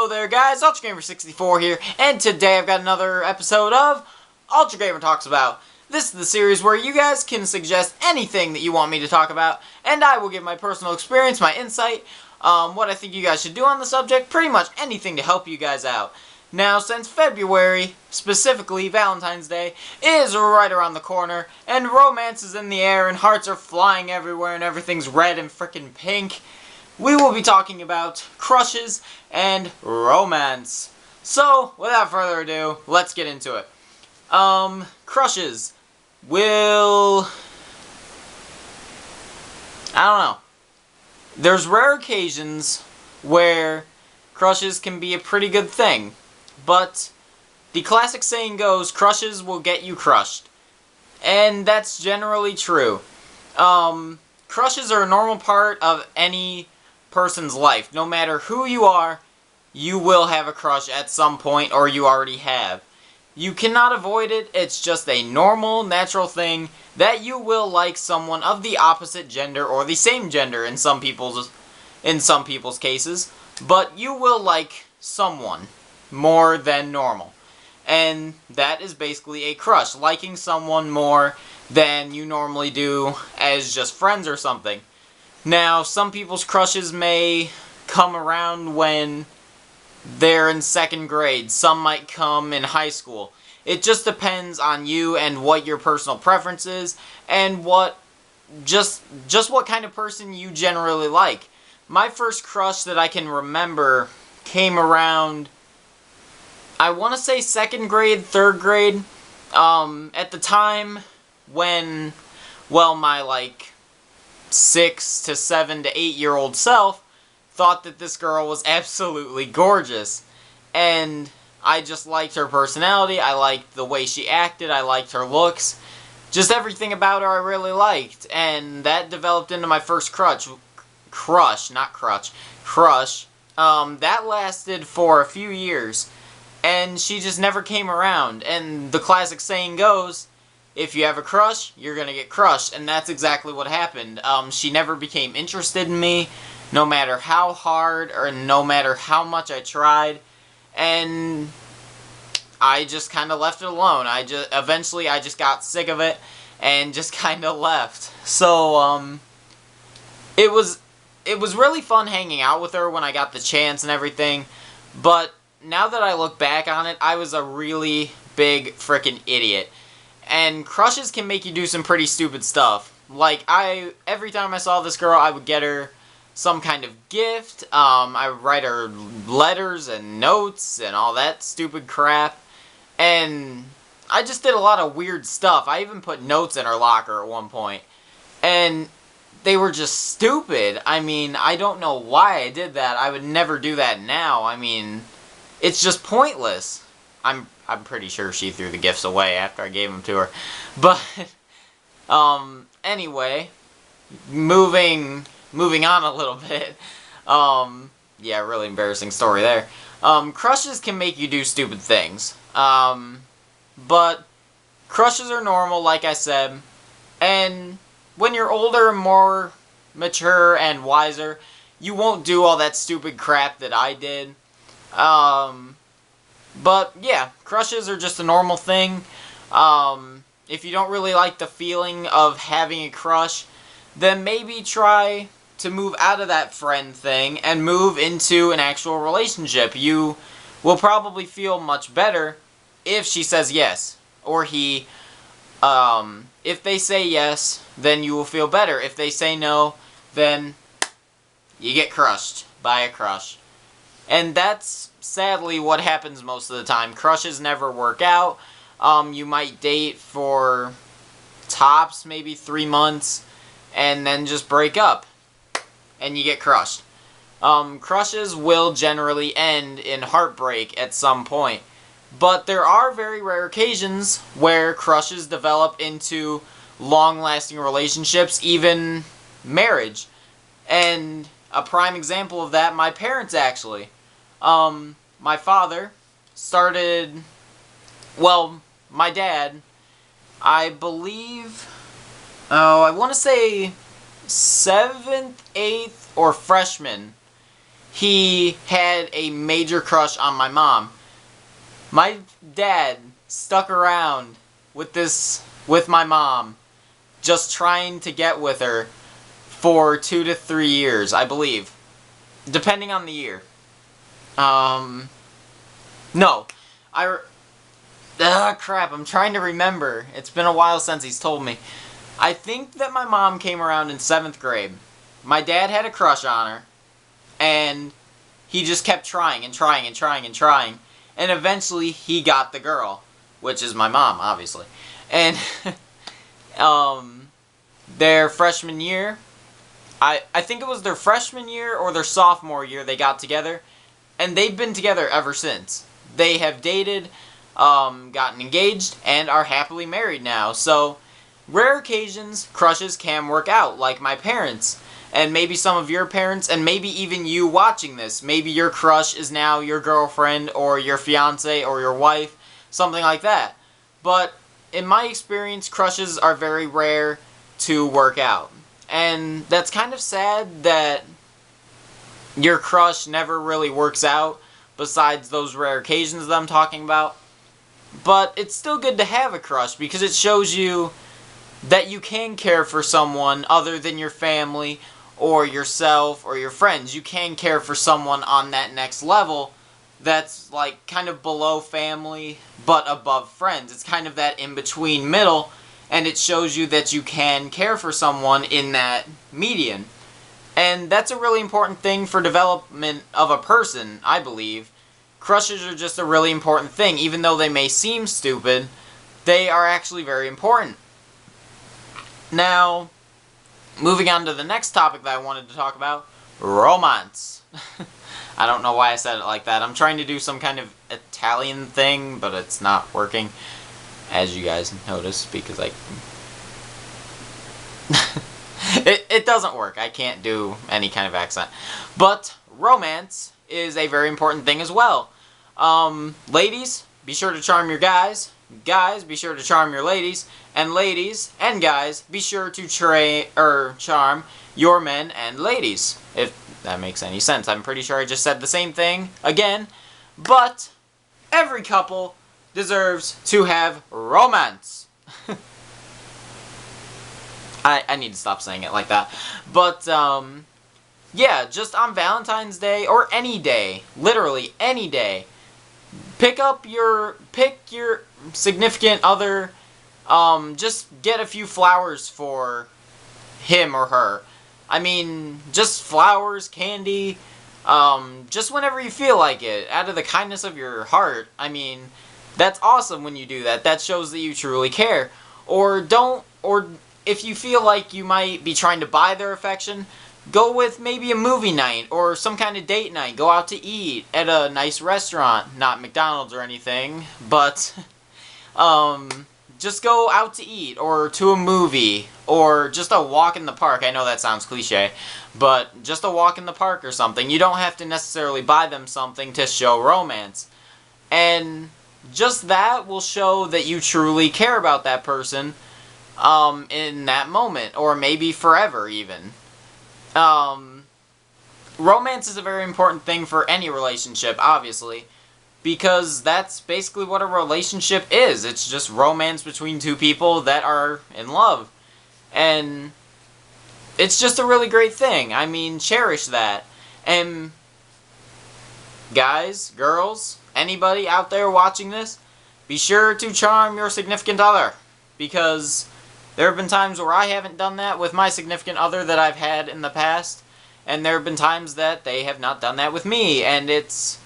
Hello there guys, Ultragamer64 here, and today I've got another episode of Ultragamer Talks About. This is the series where you guys can suggest anything that you want me to talk about, and I will give my personal experience, my insight, what I think you guys should do on the subject, pretty much anything to help you guys out. Now, since February, specifically Valentine's Day, is right around the corner, and romance is in the air, and hearts are flying everywhere, and everything's red and frickin' pink, we will be talking about crushes and romance. So, without further ado, let's get into it. Crushes will... I don't know. There's rare occasions where crushes can be a pretty good thing, but the classic saying goes, crushes will get you crushed. And that's generally true. Crushes are a normal part of any person's life. No matter who you are, you will have a crush at some point, or you already have. You cannot avoid it. It's just a normal, natural thing that you will like someone of the opposite gender or the same gender in some people's cases, but you will like someone more than normal. And that is basically a crush, liking someone more than you normally do as just friends or something. Now, some people's crushes may come around when they're in second grade. Some might come in high school. It just depends on you and what your personal preference is, and what just what kind of person you generally like. My first crush that I can remember came around, I want to say second grade, third grade. At the time when, well, my 6 to 7 to 8-year-old self thought that this girl was absolutely gorgeous, and I just liked her personality, I liked the way she acted, I liked her looks, just everything about her I really liked, and that developed into my first crush. That lasted for a few years, and she just never came around, and the classic saying goes, if you have a crush, you're gonna get crushed, and that's exactly what happened. She never became interested in me, no matter how hard or no matter how much I tried, and I just kind of left it alone. Eventually I just got sick of it and just kind of left. So, it was really fun hanging out with her when I got the chance and everything, but now that I look back on it, I was a really big frickin' idiot. And crushes can make you do some pretty stupid stuff. Every time I saw this girl, I would get her some kind of gift. I would write her letters and notes and all that stupid crap. And I just did a lot of weird stuff. I even put notes in her locker at one point. And they were just stupid. I mean, I don't know why I did that. I would never do that now. I mean, it's just pointless. I'm pretty sure she threw the gifts away after I gave them to her. But, anyway, moving on a little bit. Yeah, really embarrassing story there. Crushes can make you do stupid things. But crushes are normal, like I said. And when you're older, more mature, and wiser, you won't do all that stupid crap that I did. But, yeah, crushes are just a normal thing. If you don't really like the feeling of having a crush, then maybe try to move out of that friend thing and move into an actual relationship. You will probably feel much better if she says yes, or he. If they say yes, then you will feel better. If they say no, then you get crushed by a crush. And that's sadly what happens most of the time. Crushes never work out. You might date for tops maybe 3 months and then just break up and you get crushed. Crushes will generally end in heartbreak at some point, but there are very rare occasions where crushes develop into long-lasting relationships, even marriage. And a prime example of that, my parents actually. My father started, well, my dad, I believe, I want to say 7th, 8th, or freshman, he had a major crush on my mom. My dad stuck around with my mom, just trying to get with her for 2 to 3 years, I believe, depending on the year. No, crap, I'm trying to remember. It's been a while since he's told me. I think that my mom came around in 7th grade. My dad had a crush on her, and he just kept trying and trying and trying and trying, and eventually he got the girl, which is my mom, obviously. And their freshman year, I think it was their freshman year or their sophomore year, they got together, and they've been together ever since. They have dated, gotten engaged, and are happily married now. So, rare occasions, crushes can work out, like my parents, and maybe some of your parents, and maybe even you watching this. Maybe your crush is now your girlfriend, or your fiance, or your wife, something like that. But, in my experience, crushes are very rare to work out. And that's kind of sad that your crush never really works out, besides those rare occasions that I'm talking about. But it's still good to have a crush, because it shows you that you can care for someone other than your family, or yourself, or your friends. You can care for someone on that next level that's like kind of below family, but above friends. It's kind of that in-between middle, and it shows you that you can care for someone in that median. And that's a really important thing for development of a person, I believe. Crushes are just a really important thing. Even though they may seem stupid, they are actually very important. Now, moving on to the next topic that I wanted to talk about, romance. I don't know why I said it like that. I'm trying to do some kind of Italian thing, but it's not working, as you guys notice, because it doesn't work. I can't do any kind of accent. But romance is a very important thing as well. Ladies, be sure to charm your guys. Guys, be sure to charm your ladies. And ladies and guys, be sure to charm your men and ladies. If that makes any sense. I'm pretty sure I just said the same thing again. But every couple deserves to have romance. I need to stop saying it like that. But, yeah, just on Valentine's Day, or any day, literally any day, pick your significant other, just get a few flowers for him or her. I mean, just flowers, candy, just whenever you feel like it, out of the kindness of your heart. I mean, that's awesome when you do that. That shows that you truly care. Or if you feel like you might be trying to buy their affection, go with maybe a movie night or some kind of date night. Go out to eat at a nice restaurant. Not McDonald's or anything, but just go out to eat or to a movie or just a walk in the park. I know that sounds cliche, but just a walk in the park or something. You don't have to necessarily buy them something to show romance. And just that will show that you truly care about that person in that moment, or maybe forever even. Romance is a very important thing for any relationship, obviously, because that's basically what a relationship is. It's just romance between two people that are in love. And it's just a really great thing. I mean, cherish that. And guys, girls, anybody out there watching this, be sure to charm your significant other, because there have been times where I haven't done that with my significant other that I've had in the past, and there have been times that they have not done that with me, and it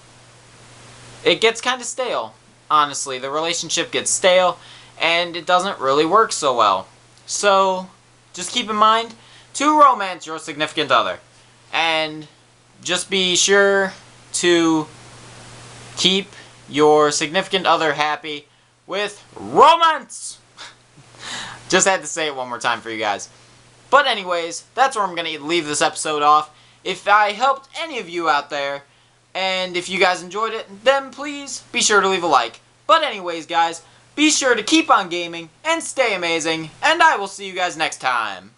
gets kind of stale, honestly. The relationship gets stale, and it doesn't really work so well. So, just keep in mind to romance your significant other, and just be sure to keep your significant other happy with romance! Just had to say it one more time for you guys. But anyways, that's where I'm going to leave this episode off. If I helped any of you out there, and if you guys enjoyed it, then please be sure to leave a like. But anyways, guys, be sure to keep on gaming and stay amazing, and I will see you guys next time.